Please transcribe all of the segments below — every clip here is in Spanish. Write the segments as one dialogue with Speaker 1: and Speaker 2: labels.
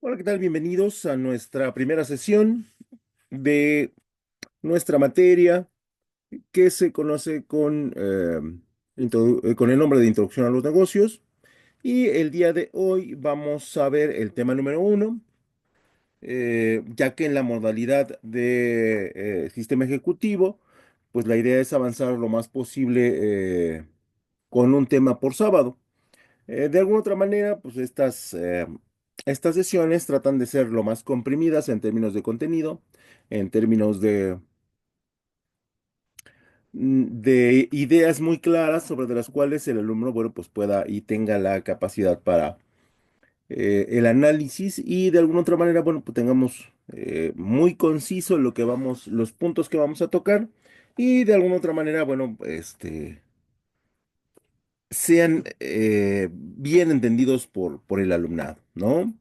Speaker 1: Hola, ¿qué tal? Bienvenidos a nuestra primera sesión de nuestra materia que se conoce con el nombre de Introducción a los Negocios. Y el día de hoy vamos a ver el tema número uno, ya que en la modalidad de sistema ejecutivo, pues la idea es avanzar lo más posible con un tema por sábado. De alguna otra manera, pues estas sesiones tratan de ser lo más comprimidas en términos de contenido, en términos de ideas muy claras sobre de las cuales el alumno, bueno, pues pueda y tenga la capacidad para el análisis y de alguna otra manera, bueno, pues tengamos muy conciso los puntos que vamos a tocar y de alguna otra manera, bueno, sean bien entendidos por el alumnado, ¿no?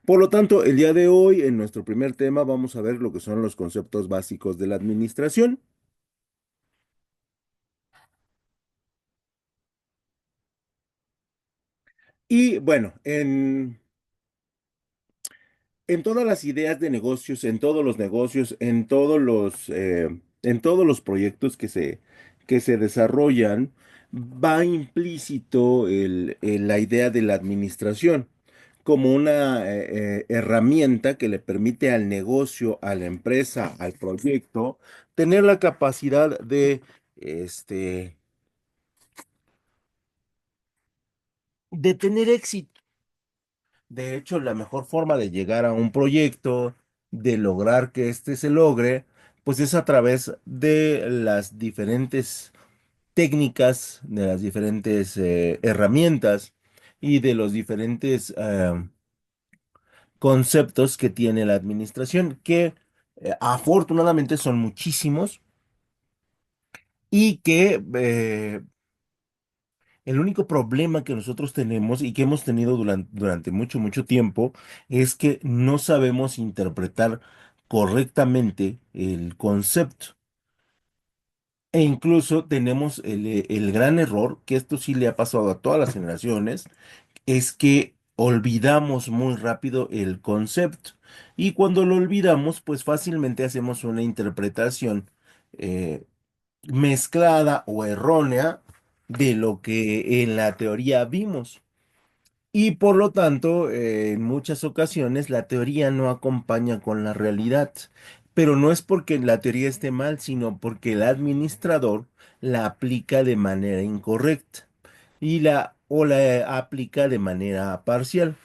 Speaker 1: Por lo tanto, el día de hoy, en nuestro primer tema, vamos a ver lo que son los conceptos básicos de la administración. Y bueno, en todas las ideas de negocios, en todos los negocios, en todos los proyectos que se desarrollan, va implícito la idea de la administración como una herramienta que le permite al negocio, a la empresa, al proyecto, tener la capacidad este, de tener éxito. De hecho, la mejor forma de llegar a un proyecto, de lograr que éste se logre, pues es a través de las diferentes técnicas, de las diferentes herramientas y de los diferentes conceptos que tiene la administración, que afortunadamente son muchísimos y que el único problema que nosotros tenemos y que hemos tenido durante mucho, mucho tiempo es que no sabemos interpretar correctamente el concepto. E incluso tenemos el gran error, que esto sí le ha pasado a todas las generaciones, es que olvidamos muy rápido el concepto. Y cuando lo olvidamos, pues fácilmente hacemos una interpretación eh, mezclada o errónea de lo que en la teoría vimos. Y por lo tanto, en muchas ocasiones la teoría no acompaña con la realidad. Pero no es porque la teoría esté mal, sino porque el administrador la aplica de manera incorrecta o la aplica de manera parcial.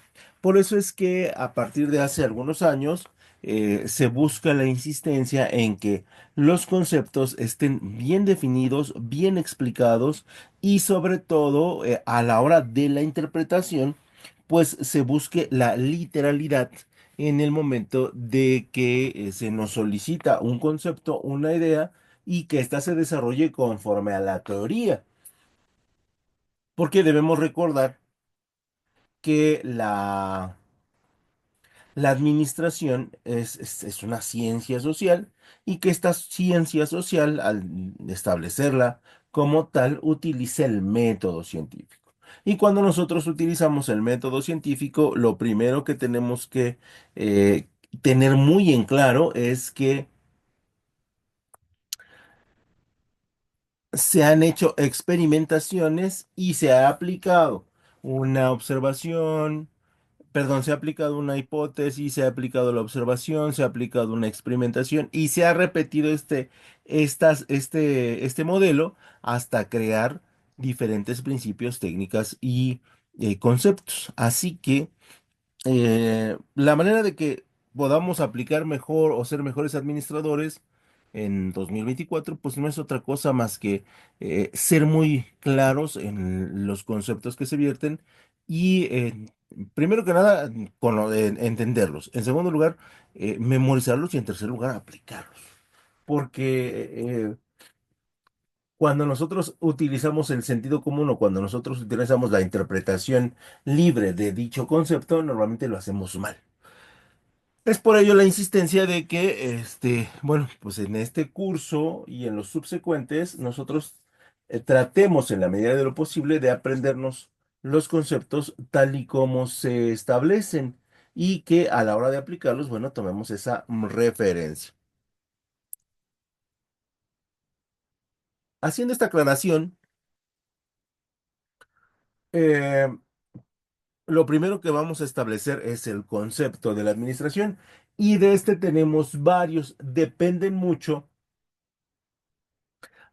Speaker 1: Por eso es que a partir de hace algunos años se busca la insistencia en que los conceptos estén bien definidos, bien explicados y sobre todo a la hora de la interpretación, pues se busque la literalidad en el momento de que se nos solicita un concepto, una idea y que ésta se desarrolle conforme a la teoría. Porque debemos recordar que la administración es una ciencia social y que esta ciencia social, al establecerla como tal, utiliza el método científico. Y cuando nosotros utilizamos el método científico, lo primero que tenemos que eh, tener muy en claro es que se han hecho experimentaciones y se ha aplicado una observación. Perdón, se ha aplicado una hipótesis, se ha aplicado la observación, se ha aplicado una experimentación y se ha repetido este modelo hasta crear diferentes principios, técnicas y conceptos. Así que la manera de que podamos aplicar mejor o ser mejores administradores en 2024, pues no es otra cosa más que ser muy claros en los conceptos que se vierten y, primero que nada, entenderlos. En segundo lugar, memorizarlos y en tercer lugar, aplicarlos. Porque cuando nosotros utilizamos el sentido común o cuando nosotros utilizamos la interpretación libre de dicho concepto, normalmente lo hacemos mal. Es por ello la insistencia de que, bueno, pues en este curso y en los subsecuentes, nosotros tratemos en la medida de lo posible de aprendernos los conceptos tal y como se establecen. y que a la hora de aplicarlos, bueno, tomemos esa referencia. Haciendo esta aclaración, eh, lo primero que vamos a establecer es el concepto de la administración y de este tenemos varios, dependen mucho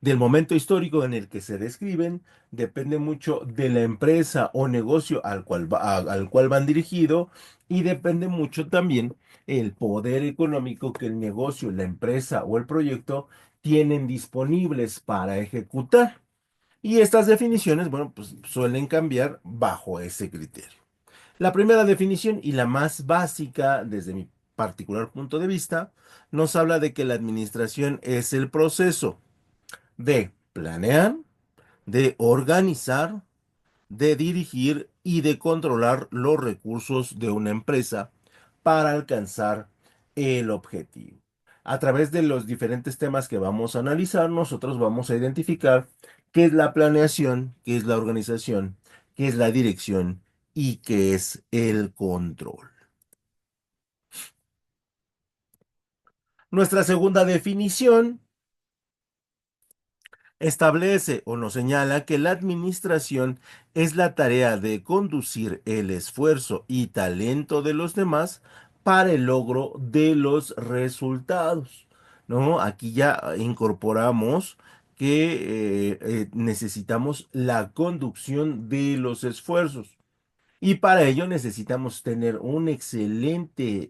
Speaker 1: del momento histórico en el que se describen, depende mucho de la empresa o negocio al cual van dirigido y depende mucho también el poder económico que el negocio, la empresa o el proyecto tienen disponibles para ejecutar. Y estas definiciones, bueno, pues suelen cambiar bajo ese criterio. La primera definición y la más básica desde mi particular punto de vista nos habla de que la administración es el proceso de planear, de organizar, de dirigir y de controlar los recursos de una empresa para alcanzar el objetivo. A través de los diferentes temas que vamos a analizar, nosotros vamos a identificar qué es la planeación, qué es la organización, qué es la dirección y qué es el control. Nuestra segunda definición establece o nos señala que la administración es la tarea de conducir el esfuerzo y talento de los demás para el logro de los resultados, ¿no? Aquí ya incorporamos que necesitamos la conducción de los esfuerzos y para ello necesitamos tener una excelente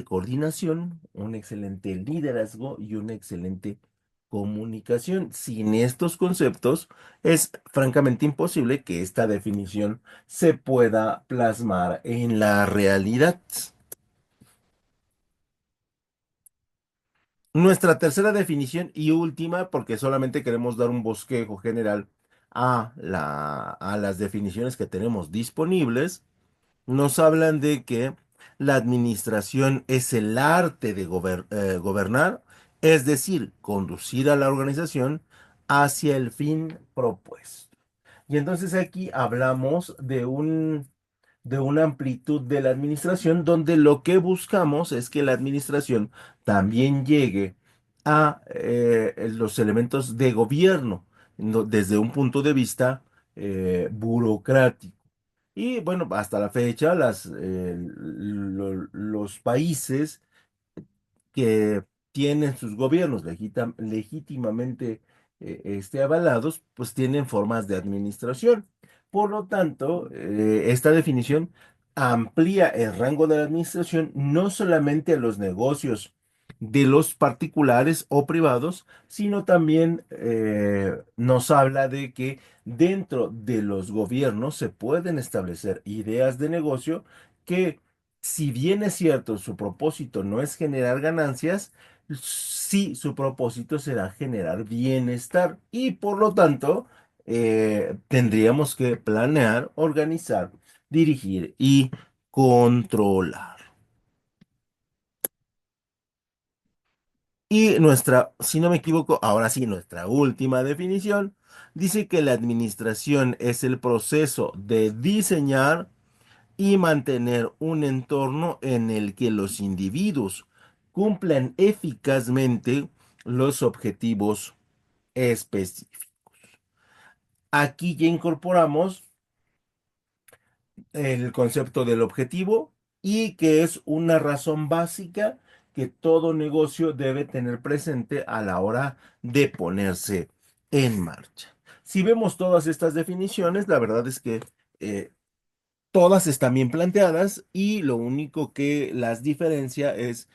Speaker 1: coordinación, un excelente liderazgo y una excelente comunicación. Sin estos conceptos, es francamente imposible que esta definición se pueda plasmar en la realidad. Nuestra tercera definición y última, porque solamente queremos dar un bosquejo general a las definiciones que tenemos disponibles, nos hablan de que la administración es el arte de gobernar, es decir, conducir a la organización hacia el fin propuesto. Y entonces aquí hablamos de una amplitud de la administración donde lo que buscamos es que la administración también llegue a los elementos de gobierno desde un punto de vista burocrático. Y bueno, hasta la fecha, los países que tienen sus gobiernos legítimamente avalados, pues tienen formas de administración. Por lo tanto, esta definición amplía el rango de la administración no solamente a los negocios de los particulares o privados, sino también nos habla de que dentro de los gobiernos se pueden establecer ideas de negocio que si bien es cierto, su propósito no es generar ganancias, sí, su propósito será generar bienestar y por lo tanto tendríamos que planear, organizar, dirigir y controlar. Y nuestra, si no me equivoco, ahora sí, nuestra última definición dice que la administración es el proceso de diseñar y mantener un entorno en el que los individuos cumplan eficazmente los objetivos específicos. Aquí ya incorporamos el concepto del objetivo y que es una razón básica que todo negocio debe tener presente a la hora de ponerse en marcha. Si vemos todas estas definiciones, la verdad es que eh, todas están bien planteadas y lo único que las diferencia es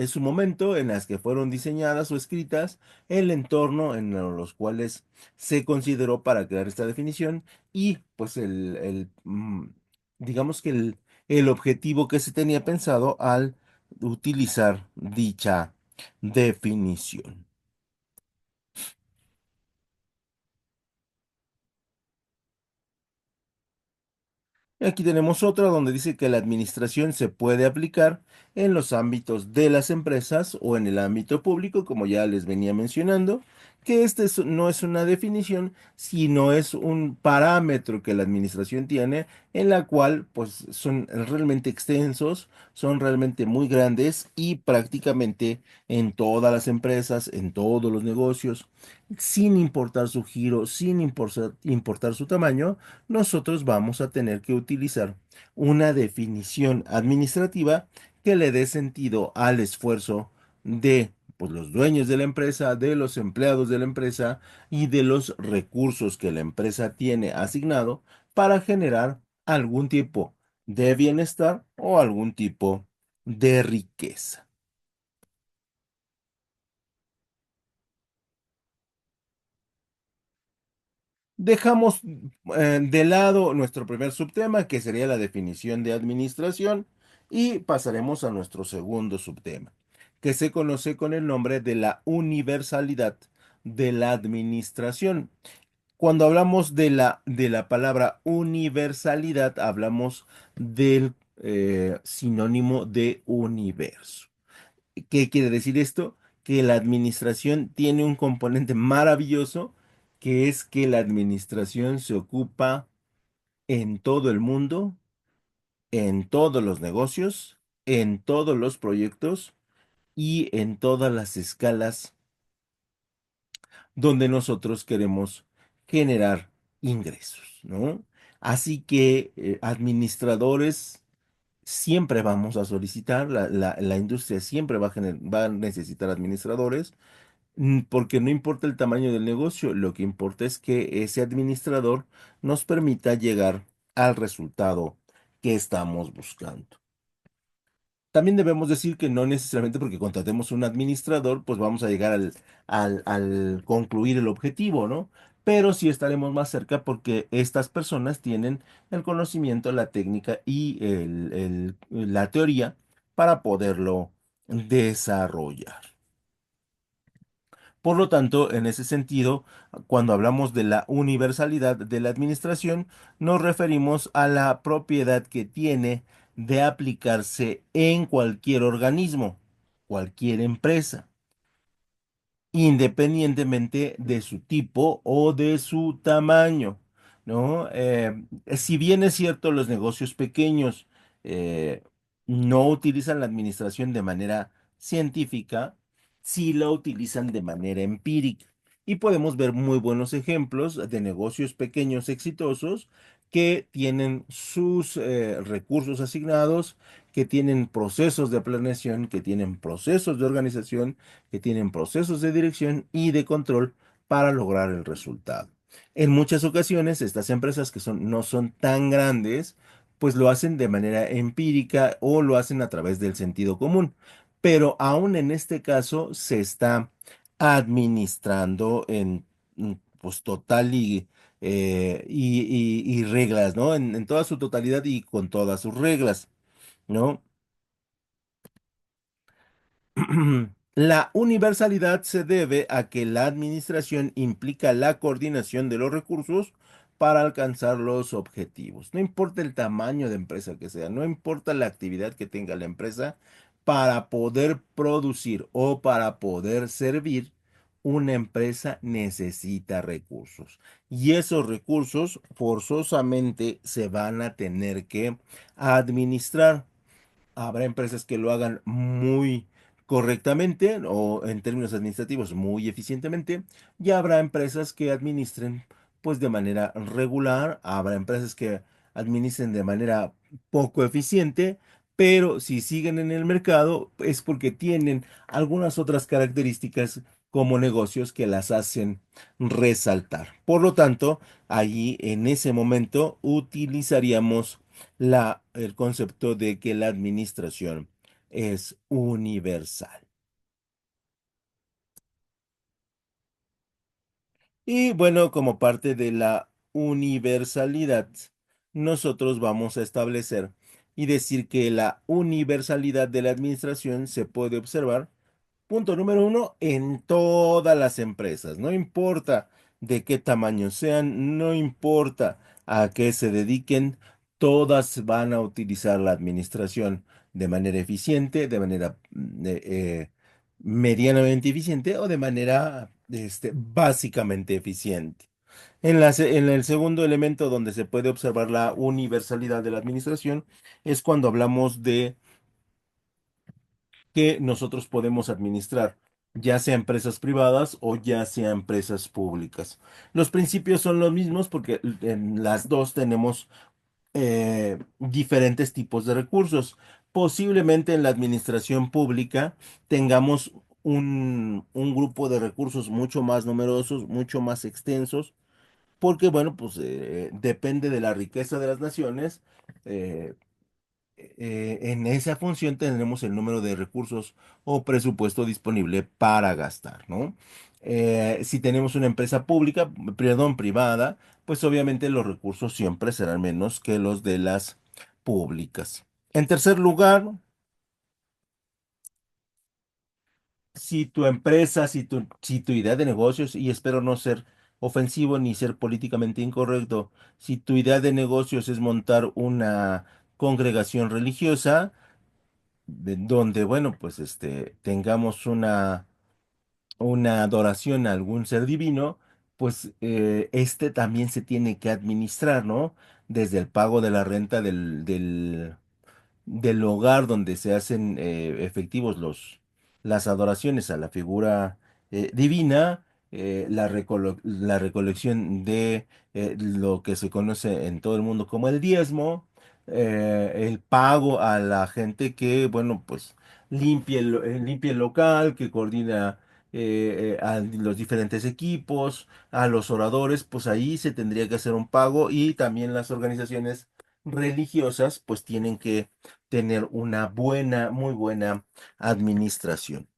Speaker 1: su momento en las que fueron diseñadas o escritas, el entorno en los cuales se consideró para crear esta definición y pues digamos que el objetivo que se tenía pensado al utilizar dicha definición. Y aquí tenemos otra donde dice que la administración se puede aplicar en los ámbitos de las empresas o en el ámbito público, como ya les venía mencionando, que no es una definición, sino es un parámetro que la administración tiene, en la cual pues son realmente extensos, son realmente muy grandes y prácticamente en todas las empresas, en todos los negocios, sin importar su giro, sin importar su tamaño, nosotros vamos a tener que utilizar una definición administrativa que le dé sentido al esfuerzo de pues, los dueños de la empresa, de los empleados de la empresa y de los recursos que la empresa tiene asignado para generar algún tipo de bienestar o algún tipo de riqueza. Dejamos de lado nuestro primer subtema, que sería la definición de administración, y pasaremos a nuestro segundo subtema, que se conoce con el nombre de la universalidad de la administración. Cuando hablamos de la palabra universalidad, hablamos del sinónimo de universo. ¿Qué quiere decir esto? Que la administración tiene un componente maravilloso, que es que la administración se ocupa en todo el mundo, en todos los negocios, en todos los proyectos y en todas las escalas donde nosotros queremos generar ingresos, ¿no? Así que administradores siempre vamos a solicitar, la industria siempre va a necesitar administradores, porque no importa el tamaño del negocio, lo que importa es que ese administrador nos permita llegar al resultado que estamos buscando. También debemos decir que no necesariamente porque contratemos un administrador, pues vamos a llegar al concluir el objetivo, ¿no? Pero sí estaremos más cerca porque estas personas tienen el conocimiento, la técnica y la teoría para poderlo desarrollar. Por lo tanto, en ese sentido, cuando hablamos de la universalidad de la administración, nos referimos a la propiedad que tiene de aplicarse en cualquier organismo, cualquier empresa, independientemente de su tipo o de su tamaño, ¿no? Si bien es cierto, los negocios pequeños eh, no utilizan la administración de manera científica, sí la utilizan de manera empírica. Y podemos ver muy buenos ejemplos de negocios pequeños exitosos que tienen sus recursos asignados, que tienen procesos de planeación, que tienen procesos de organización, que tienen procesos de dirección y de control para lograr el resultado. En muchas ocasiones, estas empresas que no son tan grandes, pues lo hacen de manera empírica o lo hacen a través del sentido común. Pero aún en este caso se está administrando en pues total y reglas, ¿no? En toda su totalidad y con todas sus reglas, ¿no? La universalidad se debe a que la administración implica la coordinación de los recursos para alcanzar los objetivos. No importa el tamaño de empresa que sea, no importa la actividad que tenga la empresa, para poder producir o para poder servir, una empresa necesita recursos. Y esos recursos forzosamente se van a tener que administrar. Habrá empresas que lo hagan muy correctamente o en términos administrativos muy eficientemente y habrá empresas que administren pues de manera regular, habrá empresas que administren de manera poco eficiente, pero si siguen en el mercado es porque tienen algunas otras características como negocios que las hacen resaltar. Por lo tanto, allí en ese momento utilizaríamos el concepto de que la administración es universal. Y bueno, como parte de la universalidad, nosotros vamos a establecer y decir que la universalidad de la administración se puede observar. Punto número uno, en todas las empresas, no importa de qué tamaño sean, no importa a qué se dediquen, todas van a utilizar la administración de manera eficiente, de manera medianamente eficiente o de manera básicamente eficiente. En el segundo elemento donde se puede observar la universalidad de la administración es cuando hablamos de que nosotros podemos administrar, ya sea empresas privadas o ya sea empresas públicas. Los principios son los mismos porque en las dos tenemos diferentes tipos de recursos. Posiblemente en la administración pública tengamos un grupo de recursos mucho más numerosos, mucho más extensos, porque bueno, pues depende de la riqueza de las naciones. eh, en esa función tendremos el número de recursos o presupuesto disponible para gastar, ¿no? Si tenemos una empresa pública, perdón, privada, pues obviamente los recursos siempre serán menos que los de las públicas. En tercer lugar, si tu empresa, si tu idea de negocios, y espero no ser ofensivo ni ser políticamente incorrecto, si tu idea de negocios es montar una congregación religiosa, donde, bueno, pues tengamos una adoración a algún ser divino, pues también se tiene que administrar, ¿no? Desde el pago de la renta del hogar donde se hacen efectivos las adoraciones a la figura divina, la recolección de lo que se conoce en todo el mundo como el diezmo, el pago a la gente que, bueno, pues limpie el local, que coordina a los diferentes equipos, a los oradores, pues ahí se tendría que hacer un pago y también las organizaciones religiosas pues tienen que tener una buena, muy buena administración.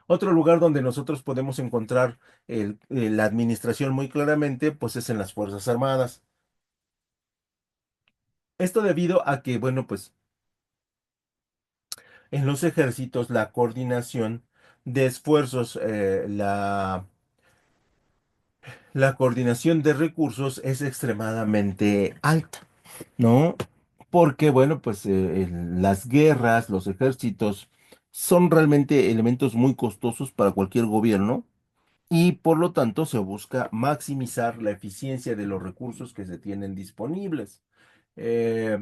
Speaker 1: Otro lugar donde nosotros podemos encontrar la administración muy claramente, pues es en las Fuerzas Armadas. Esto debido a que, bueno, pues en los ejércitos la coordinación de esfuerzos, la coordinación de recursos es extremadamente alta, ¿no? Porque, bueno, pues las guerras, los ejércitos son realmente elementos muy costosos para cualquier gobierno y por lo tanto se busca maximizar la eficiencia de los recursos que se tienen disponibles. Eh,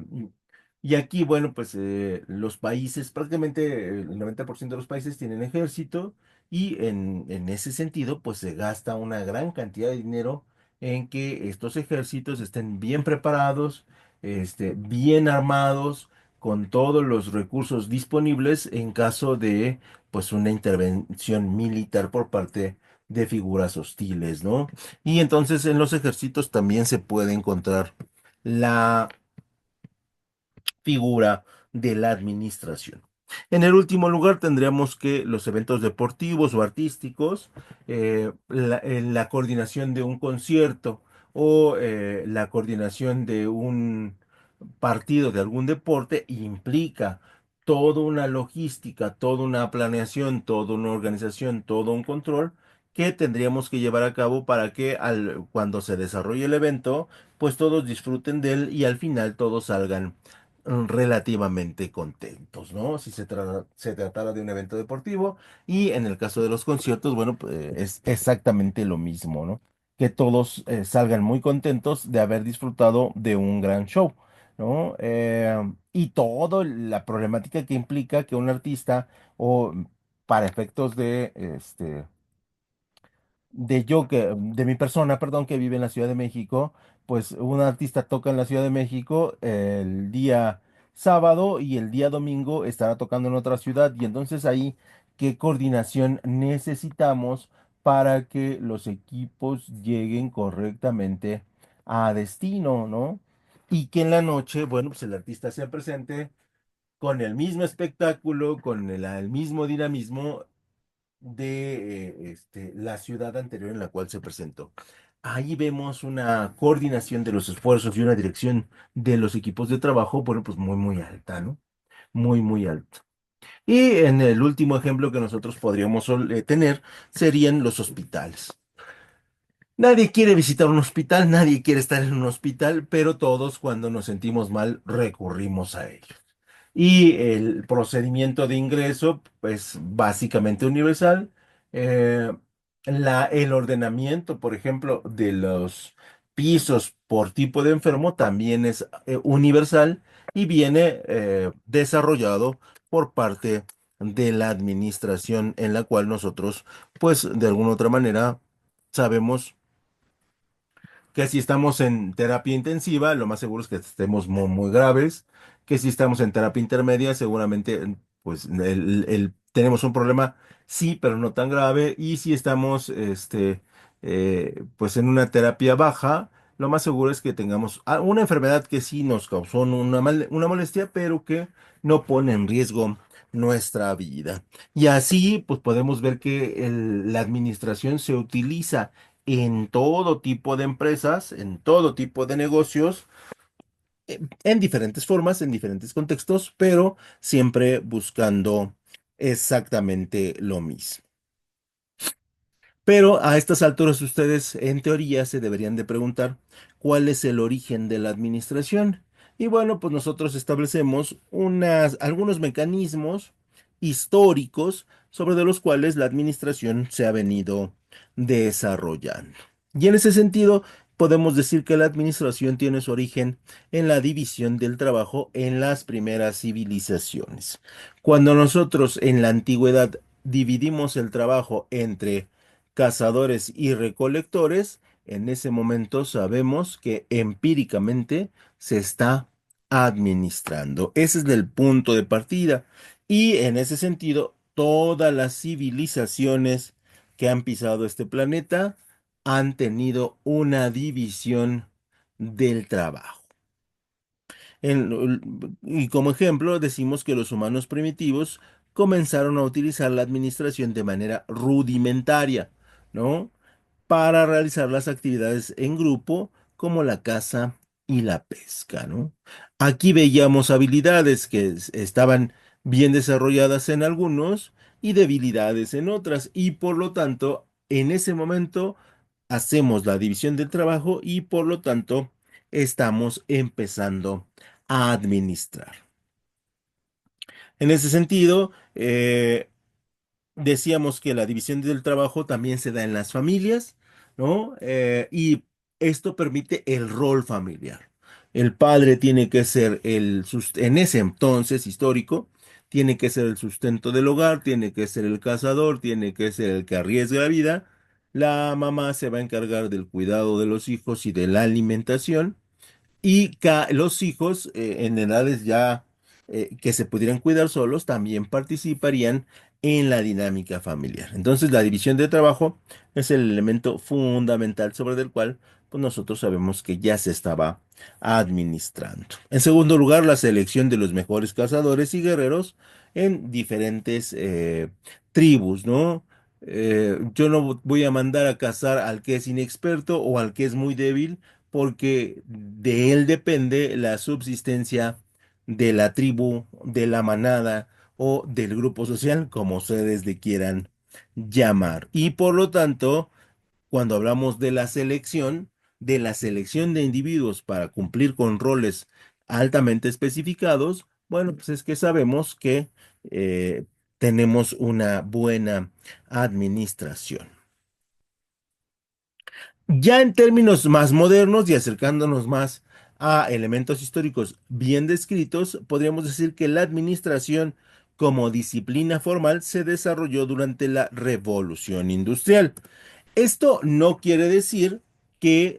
Speaker 1: y aquí, bueno, pues los países, prácticamente el 90% de los países tienen ejército y en ese sentido, pues se gasta una gran cantidad de dinero en que estos ejércitos estén bien preparados, bien armados, con todos los recursos disponibles en caso de, pues, una intervención militar por parte de figuras hostiles, ¿no? Y entonces en los ejércitos también se puede encontrar la figura de la administración. En el último lugar tendríamos que los eventos deportivos o artísticos, la coordinación de un concierto o la coordinación de un partido de algún deporte implica toda una logística, toda una planeación, toda una organización, todo un control que tendríamos que llevar a cabo para que cuando se desarrolle el evento, pues todos disfruten de él y al final todos salgan relativamente contentos, ¿no? Si se tratara de un evento deportivo y en el caso de los conciertos, bueno, pues es exactamente lo mismo, ¿no? Que todos salgan muy contentos de haber disfrutado de un gran show, ¿no? Y toda la problemática que implica que un artista o para efectos de mi persona, perdón, que vive en la Ciudad de México, pues un artista toca en la Ciudad de México el día sábado y el día domingo estará tocando en otra ciudad y entonces ahí, ¿qué coordinación necesitamos para que los equipos lleguen correctamente a destino, ¿no? Y que en la noche, bueno, pues el artista sea presente con el mismo espectáculo, con el mismo dinamismo de la ciudad anterior en la cual se presentó. Ahí vemos una coordinación de los esfuerzos y una dirección de los equipos de trabajo, bueno, pues muy, muy alta, ¿no? Muy, muy alta. Y en el último ejemplo que nosotros podríamos tener serían los hospitales. Nadie quiere visitar un hospital, nadie quiere estar en un hospital, pero todos cuando nos sentimos mal recurrimos a ellos. Y el procedimiento de ingreso, pues básicamente universal. Eh, el ordenamiento, por ejemplo, de los pisos por tipo de enfermo también es universal y viene desarrollado por parte de la administración en la cual nosotros, pues de alguna u otra manera, sabemos que si estamos en terapia intensiva, lo más seguro es que estemos muy, muy graves, que si estamos en terapia intermedia, seguramente pues tenemos un problema, sí, pero no tan grave, y si estamos pues en una terapia baja, lo más seguro es que tengamos una enfermedad que sí nos causó una molestia, pero que no pone en riesgo nuestra vida. Y así pues podemos ver que la administración se utiliza en todo tipo de empresas, en todo tipo de negocios, en diferentes formas, en diferentes contextos, pero siempre buscando exactamente lo mismo. Pero a estas alturas ustedes, en teoría, se deberían de preguntar cuál es el origen de la administración. Y bueno, pues nosotros establecemos algunos mecanismos históricos sobre de los cuales la administración se ha venido desarrollando. Y en ese sentido, podemos decir que la administración tiene su origen en la división del trabajo en las primeras civilizaciones. Cuando nosotros en la antigüedad dividimos el trabajo entre cazadores y recolectores, en ese momento sabemos que empíricamente se está administrando. Ese es el punto de partida. Y en ese sentido, todas las civilizaciones que han pisado este planeta han tenido una división del trabajo. Y como ejemplo, decimos que los humanos primitivos comenzaron a utilizar la administración de manera rudimentaria, ¿no? Para realizar las actividades en grupo como la caza y la pesca, ¿no? Aquí veíamos habilidades que estaban bien desarrolladas en algunos y debilidades en otras, y por lo tanto, en ese momento hacemos la división del trabajo y por lo tanto estamos empezando a administrar. En ese sentido, decíamos que la división del trabajo también se da en las familias, ¿no? Y esto permite el rol familiar. El padre tiene que ser en ese entonces histórico, tiene que ser el sustento del hogar, tiene que ser el cazador, tiene que ser el que arriesga la vida. La mamá se va a encargar del cuidado de los hijos y de la alimentación. Y los hijos en edades ya que se pudieran cuidar solos también participarían en la dinámica familiar. Entonces, la división de trabajo es el elemento fundamental sobre el cual pues, nosotros sabemos que ya se estaba administrando. En segundo lugar, la selección de los mejores cazadores y guerreros en diferentes tribus, ¿no? Yo no voy a mandar a cazar al que es inexperto o al que es muy débil porque de él depende la subsistencia de la tribu, de la manada o del grupo social, como ustedes le quieran llamar. Y por lo tanto, cuando hablamos de la selección de individuos para cumplir con roles altamente especificados, bueno, pues es que sabemos que tenemos una buena administración. Ya en términos más modernos y acercándonos más a elementos históricos bien descritos, podríamos decir que la administración como disciplina formal se desarrolló durante la Revolución Industrial. Esto no quiere decir que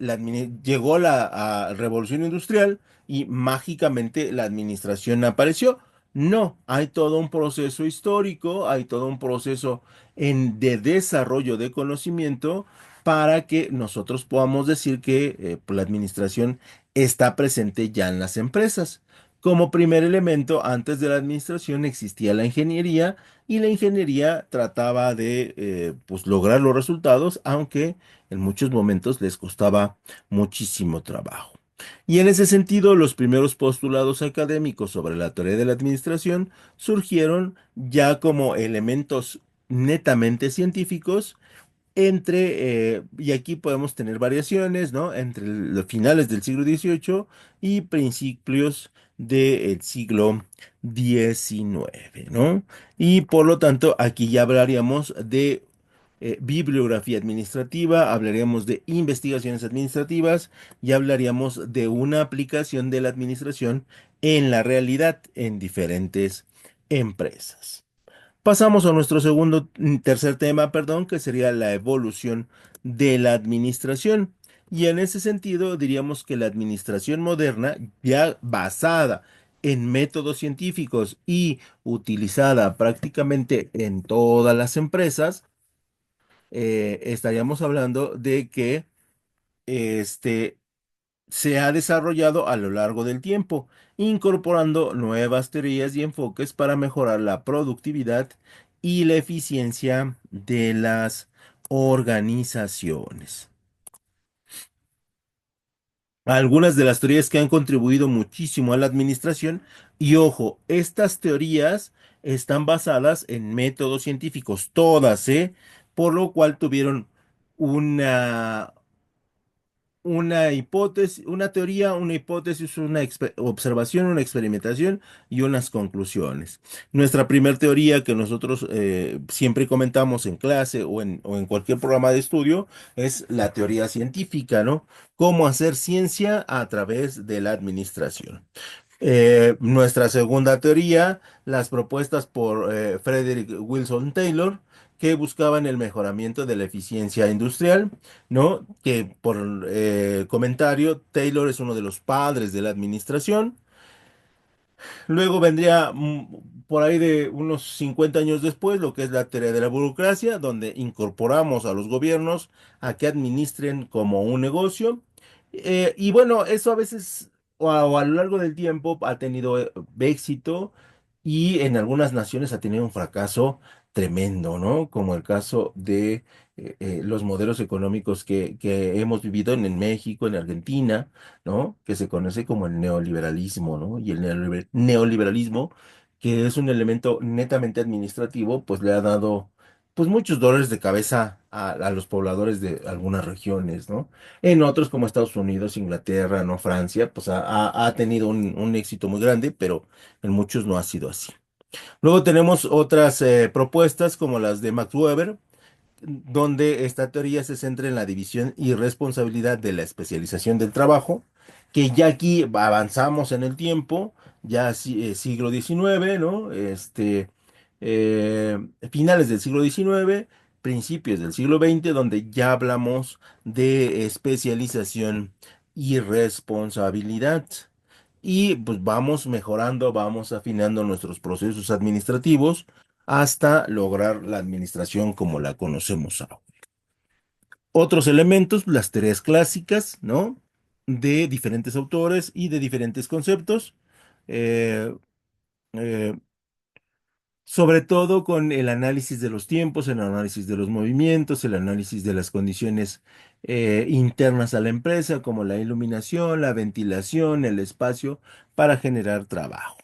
Speaker 1: llegó la revolución industrial y mágicamente la administración apareció. No, hay todo un proceso histórico, hay todo un proceso de desarrollo de conocimiento para que nosotros podamos decir que pues, la administración está presente ya en las empresas. Como primer elemento, antes de la administración existía la ingeniería y la ingeniería trataba de pues, lograr los resultados, aunque en muchos momentos les costaba muchísimo trabajo. Y en ese sentido, los primeros postulados académicos sobre la teoría de la administración surgieron ya como elementos netamente científicos y aquí podemos tener variaciones, ¿no? Entre los finales del siglo XVIII y principios del siglo XIX, ¿no? Y por lo tanto, aquí ya hablaríamos de bibliografía administrativa, hablaríamos de investigaciones administrativas y hablaríamos de una aplicación de la administración en la realidad en diferentes empresas. Pasamos a nuestro tercer tema, perdón, que sería la evolución de la administración. Y en ese sentido, diríamos que la administración moderna, ya basada en métodos científicos y utilizada prácticamente en todas las empresas, estaríamos hablando de que este, se ha desarrollado a lo largo del tiempo, incorporando nuevas teorías y enfoques para mejorar la productividad y la eficiencia de las organizaciones. Algunas de las teorías que han contribuido muchísimo a la administración, y ojo, estas teorías están basadas en métodos científicos, todas, ¿eh? Por lo cual tuvieron una, una hipótesis, una teoría, una hipótesis, una observación, una experimentación y unas conclusiones. Nuestra primera teoría que nosotros siempre comentamos en clase o en cualquier programa de estudio es la teoría científica, ¿no? Cómo hacer ciencia a través de la administración. Nuestra segunda teoría, las propuestas por Frederick Wilson Taylor, que buscaban el mejoramiento de la eficiencia industrial, ¿no? Que por comentario, Taylor es uno de los padres de la administración. Luego vendría por ahí de unos 50 años después lo que es la teoría de la burocracia, donde incorporamos a los gobiernos a que administren como un negocio. Y bueno, eso a veces o a lo largo del tiempo ha tenido éxito y en algunas naciones ha tenido un fracaso tremendo, ¿no? Como el caso de los modelos económicos que hemos vivido en México, en Argentina, ¿no? Que se conoce como el neoliberalismo, ¿no? Y el neoliberalismo, que es un elemento netamente administrativo, pues le ha dado pues muchos dolores de cabeza a los pobladores de algunas regiones, ¿no? En otros como Estados Unidos, Inglaterra, ¿no? Francia, pues ha tenido un éxito muy grande, pero en muchos no ha sido así. Luego tenemos otras propuestas como las de Max Weber, donde esta teoría se centra en la división y responsabilidad de la especialización del trabajo, que ya aquí avanzamos en el tiempo, ya siglo XIX, ¿no? Finales del siglo XIX, principios del siglo XX, donde ya hablamos de especialización y responsabilidad. Y pues vamos mejorando, vamos afinando nuestros procesos administrativos hasta lograr la administración como la conocemos ahora. Otros elementos, las teorías clásicas, ¿no? De diferentes autores y de diferentes conceptos, eh, eh, sobre todo con el análisis de los tiempos, el análisis de los movimientos, el análisis de las condiciones internas a la empresa, como la iluminación, la ventilación, el espacio, para generar trabajo.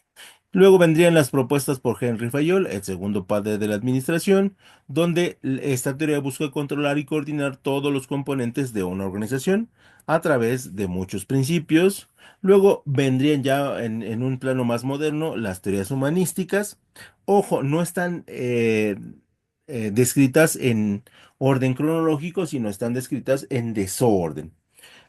Speaker 1: Luego vendrían las propuestas por Henry Fayol, el segundo padre de la administración, donde esta teoría busca controlar y coordinar todos los componentes de una organización a través de muchos principios. Luego vendrían ya en un plano más moderno las teorías humanísticas. Ojo, no están descritas en orden cronológico, sino están descritas en desorden.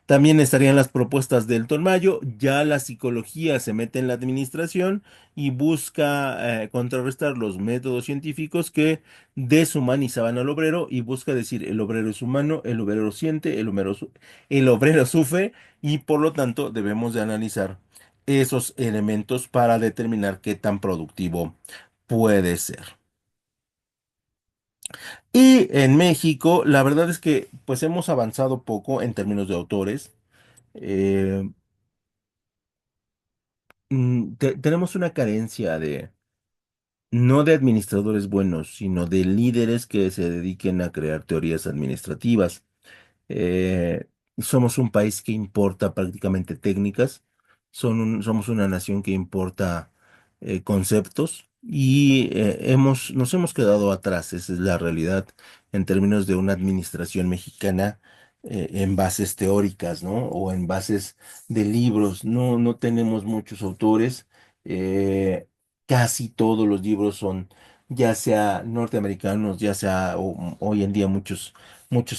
Speaker 1: También estarían las propuestas de Elton Mayo. Ya la psicología se mete en la administración y busca contrarrestar los métodos científicos que deshumanizaban al obrero y busca decir el obrero es humano, el obrero siente, el obrero sufre y por lo tanto debemos de analizar esos elementos para determinar qué tan productivo puede ser. Y en México, la verdad es que pues hemos avanzado poco en términos de autores. Eh, tenemos una carencia de, no de administradores buenos, sino de líderes que se dediquen a crear teorías administrativas. Eh, Somos un país que importa prácticamente técnicas, somos una nación que importa conceptos y nos hemos quedado atrás, esa es la realidad en términos de una administración mexicana en bases teóricas, ¿no? O en bases de libros. No, no tenemos muchos autores. Casi todos los libros son ya sea norteamericanos, ya sea hoy en día muchos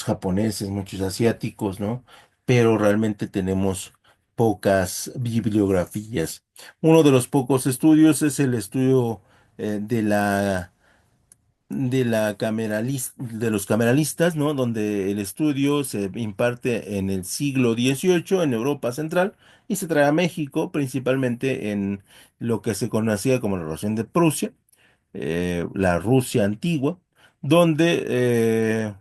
Speaker 1: japoneses, muchos asiáticos, ¿no? Pero realmente tenemos pocas bibliografías. Uno de los pocos estudios es el estudio de de los cameralistas, ¿no? Donde el estudio se imparte en el siglo XVIII en Europa Central y se trae a México, principalmente en lo que se conocía como la Revolución de Prusia, la Rusia antigua, donde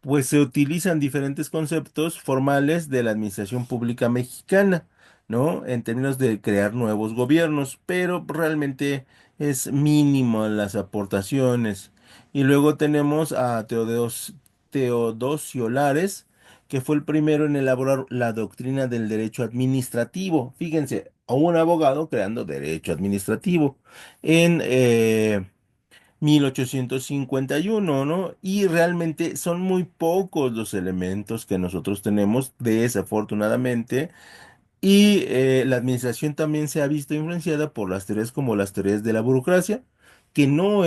Speaker 1: pues se utilizan diferentes conceptos formales de la administración pública mexicana, ¿no? En términos de crear nuevos gobiernos, pero realmente es mínimo las aportaciones. Y luego tenemos a Teodosio Lares, que fue el primero en elaborar la doctrina del derecho administrativo. Fíjense, a un abogado creando derecho administrativo en 1851, ¿no? Y realmente son muy pocos los elementos que nosotros tenemos, desafortunadamente, y la administración también se ha visto influenciada por las teorías como las teorías de la burocracia, que no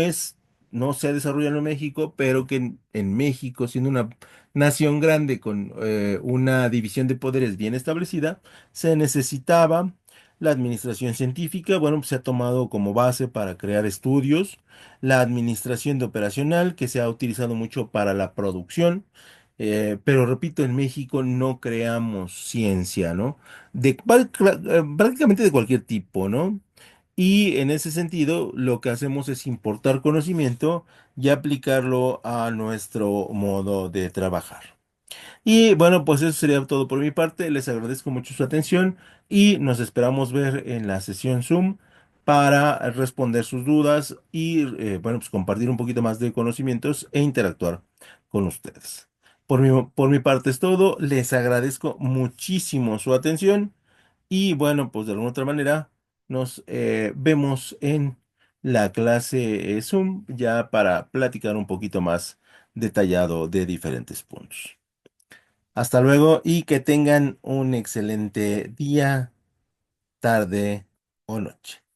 Speaker 1: se ha desarrollado en México, pero que en México, siendo una nación grande con una división de poderes bien establecida, se necesitaba la administración científica. Bueno, pues se ha tomado como base para crear estudios, la administración de operacional, que se ha utilizado mucho para la producción. Pero repito, en México no creamos ciencia, ¿no? Prácticamente de cualquier tipo, ¿no? Y en ese sentido, lo que hacemos es importar conocimiento y aplicarlo a nuestro modo de trabajar. Y bueno, pues eso sería todo por mi parte. Les agradezco mucho su atención y nos esperamos ver en la sesión Zoom para responder sus dudas y bueno, pues compartir un poquito más de conocimientos e interactuar con ustedes. Por mi parte es todo. Les agradezco muchísimo su atención y bueno, pues de alguna otra manera nos vemos en la clase Zoom ya para platicar un poquito más detallado de diferentes puntos. Hasta luego y que tengan un excelente día, tarde o noche.